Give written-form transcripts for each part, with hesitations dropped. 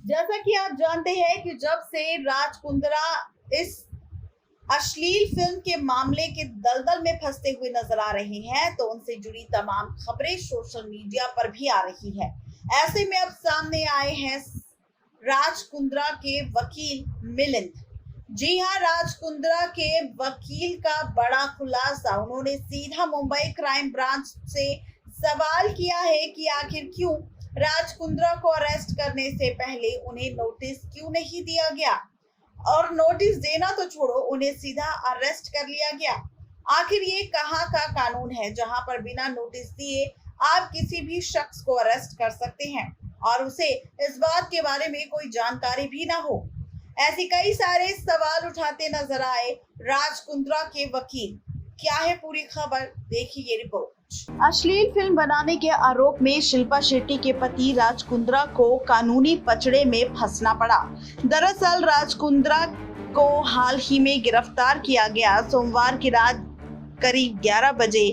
जैसा कि आप जानते हैं कि जब से राज कुंद्रा इस अश्लील फिल्म के मामले के दलदल में फंसते हुए नजर आ रहे हैं, तो उनसे जुड़ी तमाम खबरें सोशल मीडिया पर भी आ रही है। ऐसे में अब सामने आए हैं राज कुंद्रा के वकील मिलिंद। जी हां, राज कुंद्रा के वकील का बड़ा खुलासा। उन्होंने सीधा मुंबई क्राइम ब्रांच से सवाल किया है कि आखिर क्यों राज कुंद्रा को अरेस्ट करने से पहले उन्हें नोटिस क्यों नहीं दिया गया, और नोटिस देना तो छोड़ो, उन्हें सीधा अरेस्ट कर लिया गया। आखिर ये कहाँ का कानून है जहां पर बिना नोटिस दिए आप किसी भी शख्स को अरेस्ट कर सकते हैं और उसे इस बात के बारे में कोई जानकारी भी ना हो। ऐसे कई सारे सवाल उठाते नजर आए राज कुंद्रा के वकील। क्या है पूरी खबर, देखिए ये रिपोर्ट। अश्लील फिल्म बनाने के आरोप में शिल्पा शेट्टी के पति राज कुंद्रा को कानूनी पचड़े में फंसना पड़ा। दरअसल राज कुंद्रा को हाल ही में गिरफ्तार किया गया। सोमवार की रात करीब 11 बजे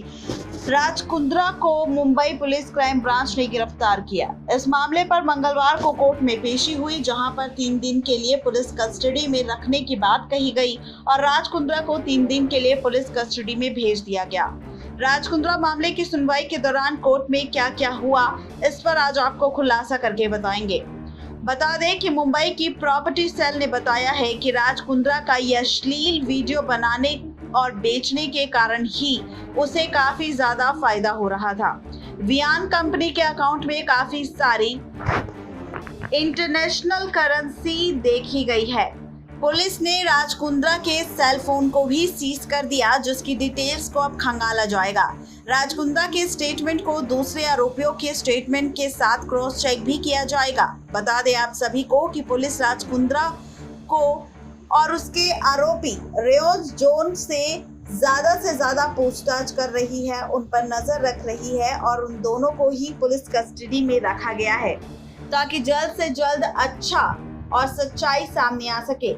राज कुंद्रा को मुंबई पुलिस क्राइम ब्रांच ने गिरफ्तार किया। इस मामले पर मंगलवार को कोर्ट में पेशी हुई, जहां पर 3 दिन के लिए पुलिस कस्टडी में रखने की बात कही गई और राज कुंद्रा को 3 दिन के लिए पुलिस कस्टडी में भेज दिया गया। राज कुंद्रा मामले की सुनवाई के दौरान कोर्ट में क्या क्या हुआ, इस पर आज आपको खुलासा करके बताएंगे। बता दें कि मुंबई की प्रॉपर्टी सेल ने बताया है कि राज कुंद्रा का यह अश्लील वीडियो बनाने और बेचने के कारण ही उसे काफी ज्यादा फायदा हो रहा था। वियान कंपनी के अकाउंट में काफी सारी इंटरनेशनल करेंसी देखी गई है। पुलिस ने राज कुंद्रा के सेल फोन को भी सीज कर दिया, जिसकी डिटेल्स को अब खंगाला जाएगा। राज कुंद्रा के स्टेटमेंट को दूसरे आरोपियों के स्टेटमेंट के साथ क्रॉस चेक भी किया जाएगा। बता दें आप सभी को कि पुलिस राज कुंद्रा को और उसके आरोपी रेओज जोन से ज्यादा पूछताछ कर रही है, उन पर नजर रख रही है और उन दोनों को ही पुलिस कस्टडी में रखा गया है ताकि जल्द से जल्द अच्छा और सच्चाई सामने आ सके।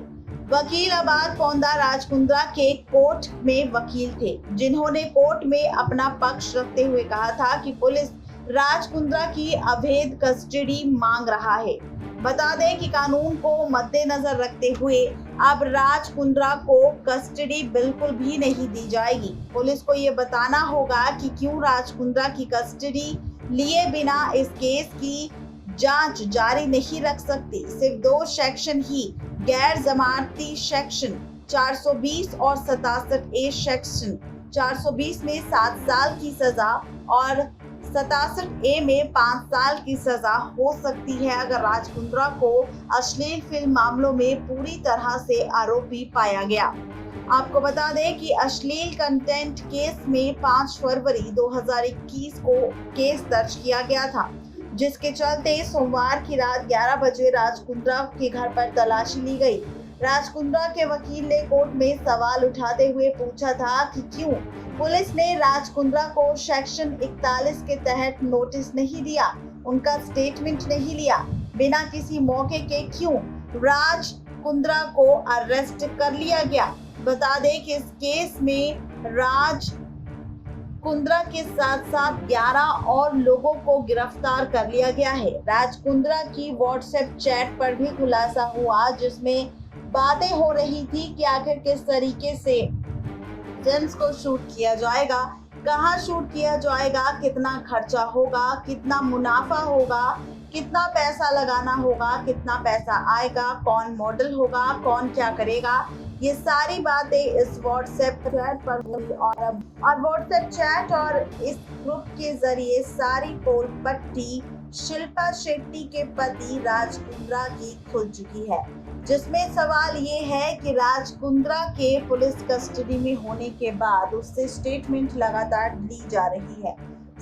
वकील आबाद पोंदा राज कुंद्रा के कोर्ट में वकील थे, जिन्होंने कोर्ट में अपना पक्ष रखते हुए कहा था कि पुलिस राज कुंद्रा की अवैध कस्टडी मांग रहा है। बता दें कि कानून को मद्देनजर रखते हुए अब राज कुंद्रा को कस्टडी बिल्कुल भी नहीं दी जाएगी। पुलिस को ये बताना होगा कि क्यों राज कुंद्रा की कस्टडी लिए बिना इस केस की जांच जारी नहीं रख सकती। सिर्फ 2 सेक्शन ही गैर जमानती सेक्शन 420 और 67A सेक्शन 420 में 7 साल की सजा और 67A में 5 साल की सजा हो सकती है अगर राज कुंद्रा को अश्लील फिल्म मामलों में पूरी तरह से आरोपी पाया गया। आपको बता दें कि अश्लील कंटेंट केस में 5 फरवरी 2021 को केस दर्ज किया गया था, जिसके चलते सोमवार की रात 11 बजे राज कुंद्रा के घर पर तलाशी ली गई। राज कुंद्रा के वकील ने कोर्ट में सवाल उठाते हुए पूछा था कि क्यों पुलिस ने राज कुंद्रा को सेक्शन 41 के तहत नोटिस नहीं दिया, उनका स्टेटमेंट नहीं लिया, बिना किसी मौके के क्यों राज कुंद्रा को अरेस्ट कर लिया गया। बता दें कि इस केस में राज कुंद्रा के साथ साथ 11 और लोगों को गिरफ्तार कर लिया गया है। राज कुंद्रा की व्हाट्सएप चैट पर भी खुलासा हुआ, जिसमें बातें हो रही थी कि आखिर किस तरीके से फिल्म्स को शूट किया जाएगा, कहाँ शूट किया जाएगा, कितना खर्चा होगा, कितना मुनाफा होगा, कितना पैसा लगाना होगा, कितना पैसा आएगा, कौन मॉडल होगा, कौन क्या करेगा। ये सारी बातें इस व्हाट्सएप चैट पर हुई और व्हाट्सएप चैट और इस ग्रुप के जरिए सारी पोल पट्टी शिल्पा शेट्टी के पति राज कुंद्रा की खुल चुकी है, जिसमें सवाल ये है कि राज कुंद्रा के पुलिस कस्टडी में होने के बाद उससे स्टेटमेंट लगातार ली जा रही है।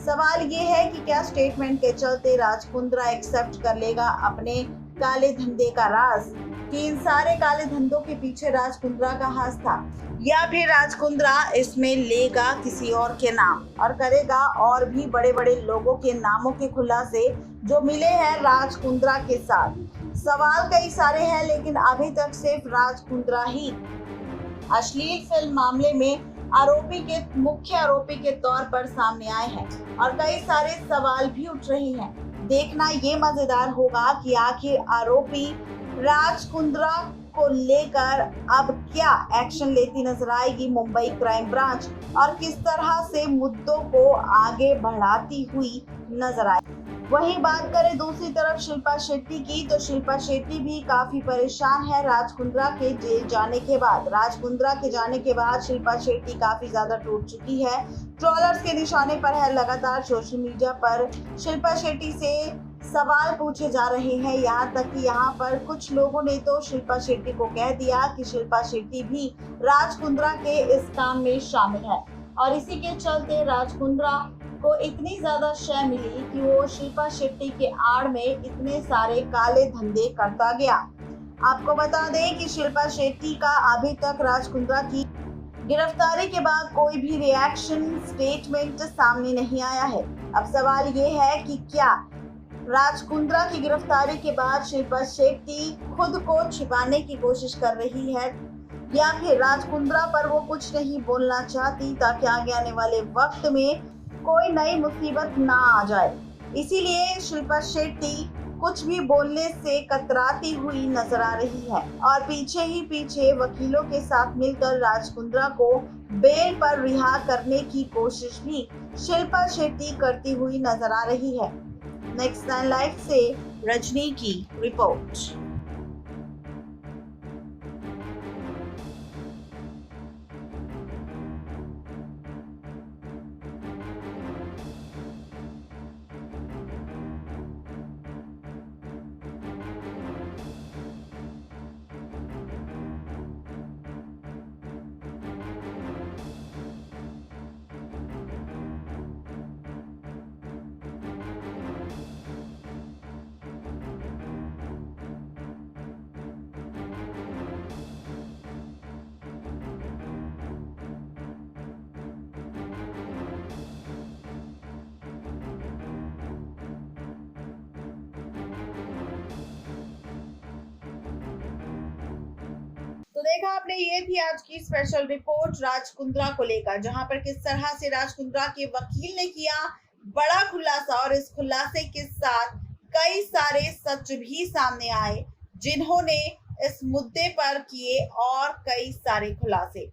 सवाल ये है कि क्या स्टेटमेंट के चलते राज कुंद्रा एक्सेप्ट कर लेगा अपने काले धंधे का राज, कि इन सारे काले धंधों के पीछे राज कुंद्रा का हाथ था, या फिर राज कुंद्रा इसमें लेगा किसी और के नाम और करेगा और भी बड़े बड़े लोगों के नामों के खुलासे जो मिले हैं राज कुंद्रा के साथ। सवाल कई सारे हैं, लेकिन अभी तक सिर्फ राज कुंद्रा ही अश्लील फिल्म मामले में मुख्य आरोपी के तौर पर सामने आए हैं और कई सारे सवाल भी उठ रहे हैं। देखना ये मजेदार होगा कि आखिर आरोपी राज कुंद्रा को लेकर अब क्या एक्शन लेती नजर आएगी मुंबई क्राइम ब्रांच और किस तरह से मुद्दों को आगे बढ़ाती हुई नजर आएगी। वहीं बात करें दूसरी तरफ शिल्पा शेट्टी की, तो शिल्पा शेट्टी भी काफी परेशान है राज कुंद्रा के जेल जाने के बाद। राज कुंद्रा के जाने के बाद शिल्पा शेट्टी काफी ज्यादा टूट चुकी है, ट्रोलर्स के निशाने पर है। लगातार सोशल मीडिया पर शिल्पा शेट्टी से सवाल पूछे जा रहे हैं, यहाँ तक कि यहाँ पर कुछ लोगों ने तो शिल्पा शेट्टी को कह दिया कि शिल्पा शेट्टी भी राज कुंद्रा के इस काम में शामिल है और इसी के चलते राज कुंद्रा को इतनी ज्यादा शय मिली कि वो शिल्पा शेट्टी के आड़ में इतने सारे काले धंधे करता गया। आपको बता दें कि शिल्पा शेट्टी का अभी तक राज कुंद्रा की गिरफ्तारी के बाद कोई भी रिएक्शन स्टेटमेंट सामने नहीं आया है। अब सवाल ये है कि क्या राज कुंद्रा की गिरफ्तारी के बाद शिल्पा शेट्टी खुद को छिपाने की कोशिश कर रही है या फिर राज कुंद्रा पर वो कुछ नहीं बोलना चाहती ताकि आगे आने वाले वक्त में कोई नई मुसीबत ना आ जाए, इसीलिए शिल्पा शेट्टी कुछ भी बोलने से कतराती हुई नजर आ रही है और पीछे ही पीछे वकीलों के साथ मिलकर राज कुंद्रा को बेल पर रिहा करने की कोशिश भी शिल्पा शेट्टी करती हुई नजर आ रही है। नेक्स्ट 9 लाइव से रजनी की रिपोर्ट। तो देखा आपने, ये थी आज की स्पेशल रिपोर्ट राज कुंद्रा को लेकर, जहां पर किस तरह से राज कुंद्रा के वकील ने किया बड़ा खुलासा और इस खुलासे के साथ कई सारे सच भी सामने आए जिन्होंने इस मुद्दे पर किए और कई सारे खुलासे।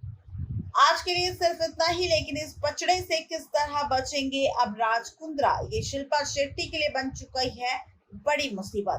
आज के लिए सिर्फ इतना ही, लेकिन इस पचड़े से किस तरह बचेंगे अब राज कुंद्रा, ये शिल्पा शेट्टी के लिए बन चुका है बड़ी मुसीबत।